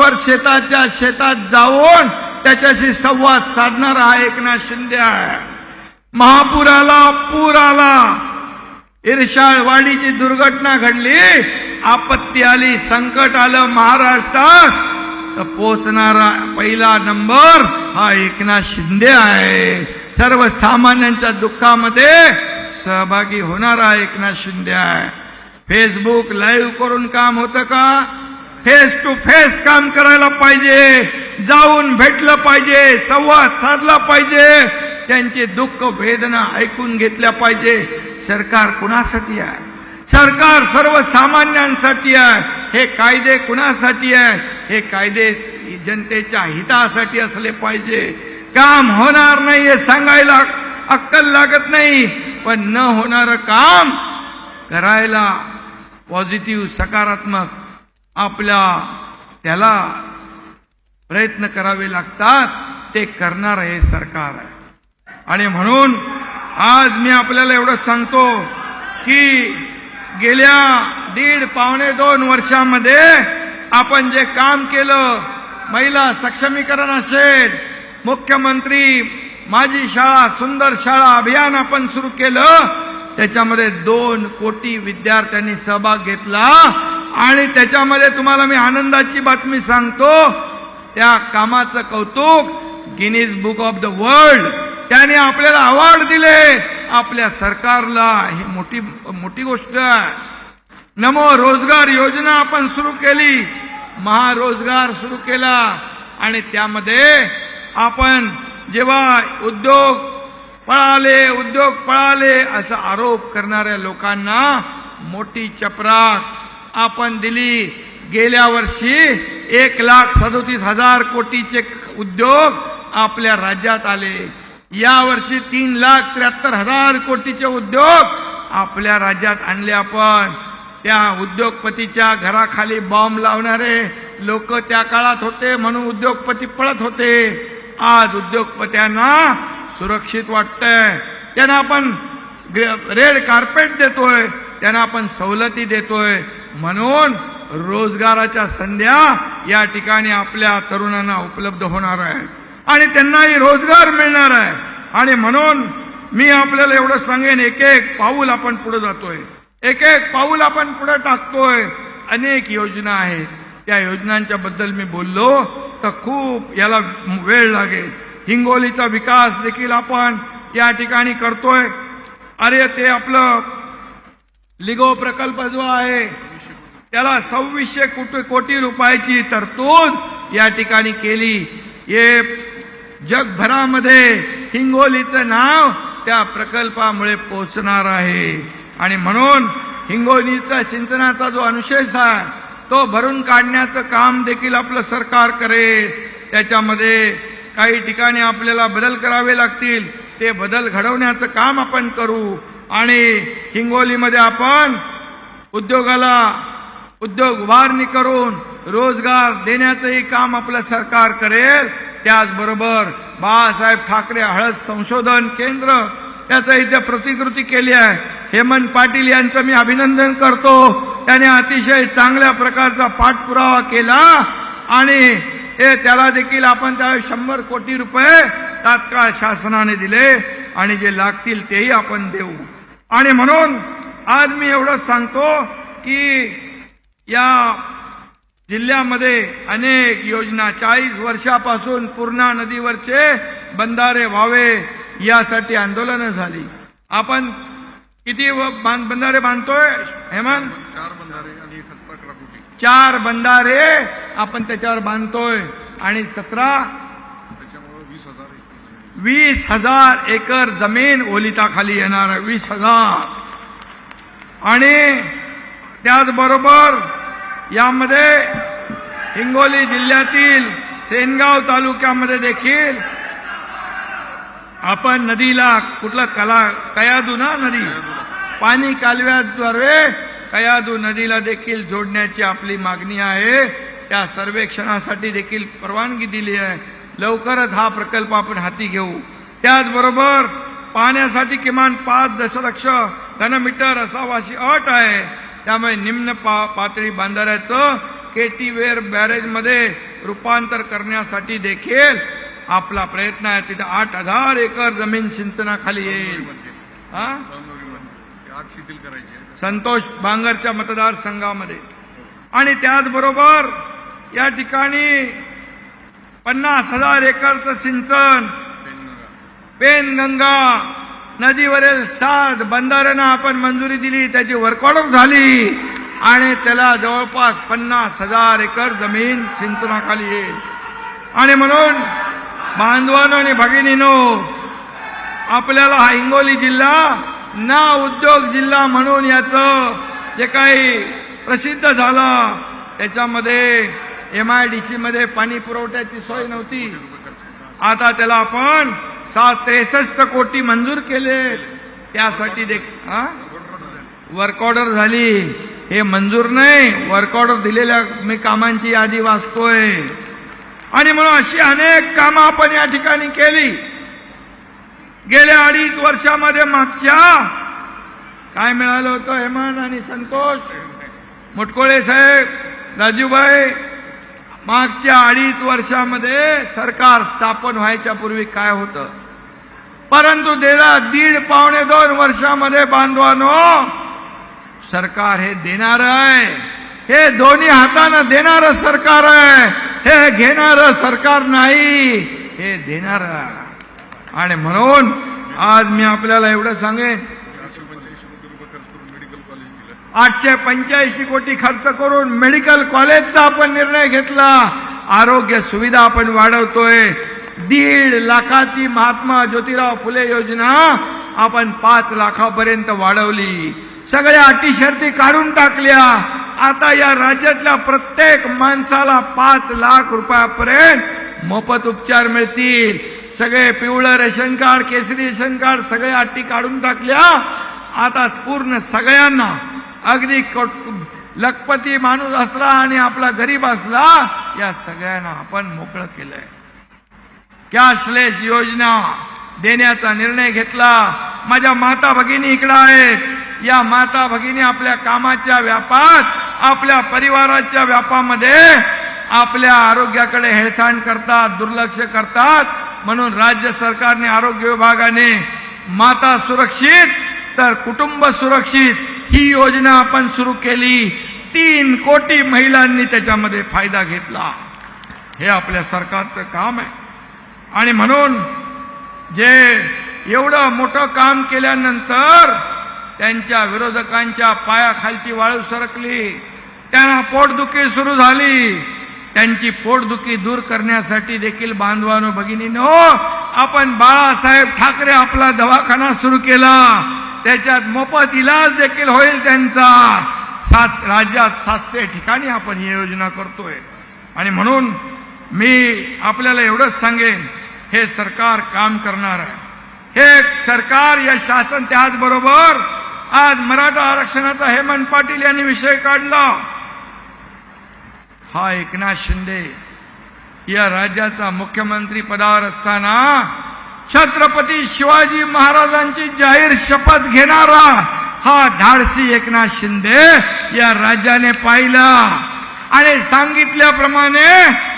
बरोबर शेताच्या शेतात जाऊन त्याच्याशी संवाद साधणारा हा एकनाथ शिंदे आहे. महापूर आला, पूर आला, इरशाळवाडीची दुर्घटना घडली, आपत्ती आली, संकट आलं महाराष्ट्रात, तर पोचणारा पहिला नंबर हा एकनाथ शिंदे आहे. सर्वसामान्यांच्या दुःखामध्ये सहभागी होणारा एकनाथ शिंदे आहे. फेसबुक लाईव्ह करून काम होतं का? फेस टू फेस काम करायला पाहिजे, जाऊन भेटलं पाहिजे, संवाद साधला पाहिजे, त्यांचे दुःख वेदना ऐकून घेतल्या पाहिजे. सरकार कुणासाठी आहे? सरकार सर्वसामान्यांसाठी आहे. हे कायदे कुणासाठी आहे? हे कायदे जनतेच्या हितासाठी असले पाहिजे. काम होणार नाही हे सांगायला अक्कल लागत नाही, पण न होणारं काम करायला पॉझिटिव्ह सकारात्मक आपल्या त्याला प्रयत्न करावे लागतात. ते करणार हे सरकार आहे. आणि म्हणून आज मी आपल्याला एवढं सांगतो की गेल्या 1.5-2 वर्षामध्ये आपण जे काम केलं, महिला सक्षमीकरण असेल, मुख्यमंत्री माझी शाळा सुंदर शाळा अभियान आपण सुरू केलं, त्याच्यामध्ये 2 कोटी विद्यार्थ्यांनी सहभाग घेतला. आणि त्याच्यामध्ये तुम्हाला मी आनंदाची बातमी सांगतो, त्या कामाचं कौतुक Guinness book of the world त्याने आपल्याला अवॉर्ड दिले. आपल्या सरकारला ही मोठी मोठी गोष्ट आहे. नमो रोजगार योजना आपण सुरू केली, महारोजगार सुरू केला, आणि त्यामध्ये आपण जेव्हा उद्योग पळाले असा आरोप करणाऱ्या लोकांना मोठी चपराक आपण दिली. गेल्या वर्षी 1,37,000 कोटीचे उद्योग आपल्या राज्यात आले. या वर्षी 3,73,000 कोटीचे उद्योग आपल्या राज्यात आणले. आपण त्या उद्योगपतीच्या घराखाली बॉम्ब लावणारे लोक त्या काळात होते, म्हणून उद्योगपती पळत होते. आज उद्योगपत्यांना सुरक्षित वाटतंय, त्यांना आपण रेड कार्पेट देतोय, त्यांना आपण सवलती देतोय. म्हणून रोजगाराच्या संध्या या ठिकाणी आपल्या तरुणांना उपलब्ध होणार आहे आणि त्यांनाही रोजगार मिळणार आहे. आणि म्हणून मी आपल्याला एवढं सांगेन, एक एक पाऊल आपण पुढे जातोय, एक एक पाऊल आपण पुढे टाकतोय. अनेक योजना आहेत, त्या योजनांच्या बद्दल मी बोललो तर खूप याला वेळ लागेल. हिंगोलीचा विकास देखील आपण या ठिकाणी करतोय. अरे ते आपलं लिगो प्रकल्प जो आहे त्याला 2,600 कोटी रुपयाची तरतूद या ठिकाणी केली. हे जगभरामध्ये हिंगोलीचं नाव त्या प्रकल्पामुळे पोहोचणार आहे. आणि म्हणून हिंगोलीचा सिंचनाचा जो अनुशेष आहे तो भरून काढण्याचं काम देखील आपलं सरकार करेल. त्याच्यामध्ये काही ठिकाणी आपल्याला बदल करावे लागतील, ते बदल घडवण्याचं काम आपण करू. आणि हिंगोलीमध्ये आपण उद्योग उभारणी करून रोजगार देण्याचंही काम आपलं सरकार करेल. त्याचबरोबर बाळासाहेब ठाकरे हळद संशोधन केंद्र त्याचं इथे प्रतिकृती केली आहे. हेमंत पाटील यांचं मी अभिनंदन करतो, त्याने अतिशय चांगल्या प्रकारचा पाठपुरावा केला आणि त्याला देखील आपण त्यावेळी 100 कोटी रुपये तात्काळ शासनाने दिले आणि जे लागतील तेही आपण देऊ. आणि म्हणून आज मी एवढं सांगतो की या जिल्ह्यामध्ये अनेक योजना 40 वर्षापासून पूर्णा नदीवरचे बंधारे व्हावे यासाठी आंदोलनं झाली. आपण किती बंधारे बांधतोय हेमंत? 4 बंधारे आणि 11 कोटी. 4 बंधारे आपण त्याच्यावर बांधतोय आणि 17 त्याच्यामुळे 20,000 एकर जमीन ओलिताखाली येणार आहे. 20,000. आणि त्याचबरोबर यामध्ये हिंगोली जिल्ह्यातील सेनगाव तालुक्यामध्ये देखील आपण नदीला कुठला कयादू ना नदी पाणी कालव्याद्वारे कयादू नदीला देखील जोडण्याची आपली मागणी आहे. त्या सर्वेक्षणासाठी देखील परवानगी दिली आहे. लवकरच हा प्रकल्प आपण हाती घेऊ. त्याचबरोबर पाण्यासाठी किमान 5 दशलक्ष घनमीटर असावा अशी अट आहे. त्यामुळे निम्न पातळी बंधाऱ्याचं केटी वेर बॅरेजमध्ये रूपांतर करण्यासाठी देखील आपला प्रयत्न आहे. तिथे 8,000 एकर जमीन सिंचनाखाली येईल. हा? ते आज शिथिल करायची आहे. संतोष बांगरच्या मतदारसंघामध्ये. आणि त्याचबरोबर या ठिकाणी 50,000 एकरचं सिंचन पेनगंगा नदीवरील 7 बंधाऱ्यांना आपण मंजुरी दिली, त्याची वर्कऑर्डर झाली आणि त्याला जवळपास 50,000 एकर जमीन सिंचनाखाली येईल. आणि म्हणून बांधवांनो आणि भगिनींनो, आपल्याला हा हिंगोली जिल्हा ना उद्योग जिल्हा म्हणून याचं जे काही प्रसिद्ध झालं, त्याच्यामध्ये MIDC मध्ये पाणी पुरवठ्याची सोय नव्हती. आता त्याला आपण 63 कोटी मंजूर केले. त्यासाठी वर्क ऑर्डर झाली. हे मंजूर नाही, वर्क ऑर्डर दिलेल्या मी कामांची यादी वाचतोय. आणि म्हणून अशी अनेक कामं आपण या ठिकाणी केली. गेल्या 2.5 वर्षामध्ये मागच्या काय मिळालं होतं? हेमंत आणि संतोष मुटकुळे साहेब, राजूभाई, मागच्या 2.5 वर्षामध्ये सरकार स्थापन व्हायच्या पूर्वी काय होतं? परंतु गेल्या 1.5-2 वर्षामध्ये बांधवांनो, सरकार हे देणार आहे. हे दोन्ही हातानं देणारं सरकार आहे. हे घेणारं सरकार नाही, हे देणार आहे. आणि म्हणून आज मी आपल्याला एवढं सांगेन, 885 कोटी खर्च करून मेडिकल कॉलेजचा आपण निर्णय घेतला. आरोग्य सुविधा आपण वाढवतोय. 1.5 लाखाची महात्मा ज्योतिराव फुले योजना आपण 5 लाखापर्यंत वाढवली. सगळ्या अटी शर्ती काढून टाकल्या. आता या राज्यातल्या प्रत्येक माणसाला 5 लाख रुपयापर्यंत मोफत उपचार मिळतील. सगळे पिवळं रेशन कार्ड, केसरी रेशन कार्ड, सगळ्या अटी काढून टाकल्या. आता पूर्ण सगळ्यांना, अगदी लखपती माणूस असला आणि आपला गरीब असला, या सगळ्यांना आपण मोकळं केलंय. कॅशलेस योजना देण्याचा निर्णय घेतला. माझ्या माता भगिनी इकडे आहेत. या माता भगिनी आपल्या कामाच्या व्यापात, आपल्या परिवाराच्या व्यापामध्ये आपल्या आरोग्याकडे हेळसांड करतात, दुर्लक्ष करतात. म्हणून राज्य सरकारने, आरोग्य विभागाने माता सुरक्षित तर कुटुंब सुरक्षित ही योजना आपण सुरू केली. 3 कोटी महिलांनी त्याच्यामध्ये फायदा घेतला. हे आपल्या सरकारचं काम आहे. आणि म्हणून जे एवढं मोठं काम केल्यानंतर त्यांच्या विरोधकांच्या पायाखालची वाळू सरकली, त्यांना पोटदुखी सुरू झाली. त्यांची पोटदुखी दूर करण्यासाठी देखील बांधवांनो भगिनींनो, आपण बाळासाहेब ठाकरे आपला दवाखाना सुरू केला. त्याच्यात मोफत इलाज देखील होईल त्यांचा. राज्यात 700 ठिकाणी आपण ही योजना करतोय. आणि म्हणून मी आपल्याला एवढंच सांगेन, हे सरकार काम करणार आहे. हे सरकार, या शासन. त्याचबरोबर आज मराठा आरक्षणाचा हेमंत पाटील यांनी विषय काढला. हा एकनाथ शिंदे या राज्याचा मुख्यमंत्री पदावर असताना छत्रपती शिवाजी महाराजांची जाहीर शपथ घेणारा हा धाडसी एकनाथ शिंदे या राज्याने पाहिला. आणि सांगितल्याप्रमाणे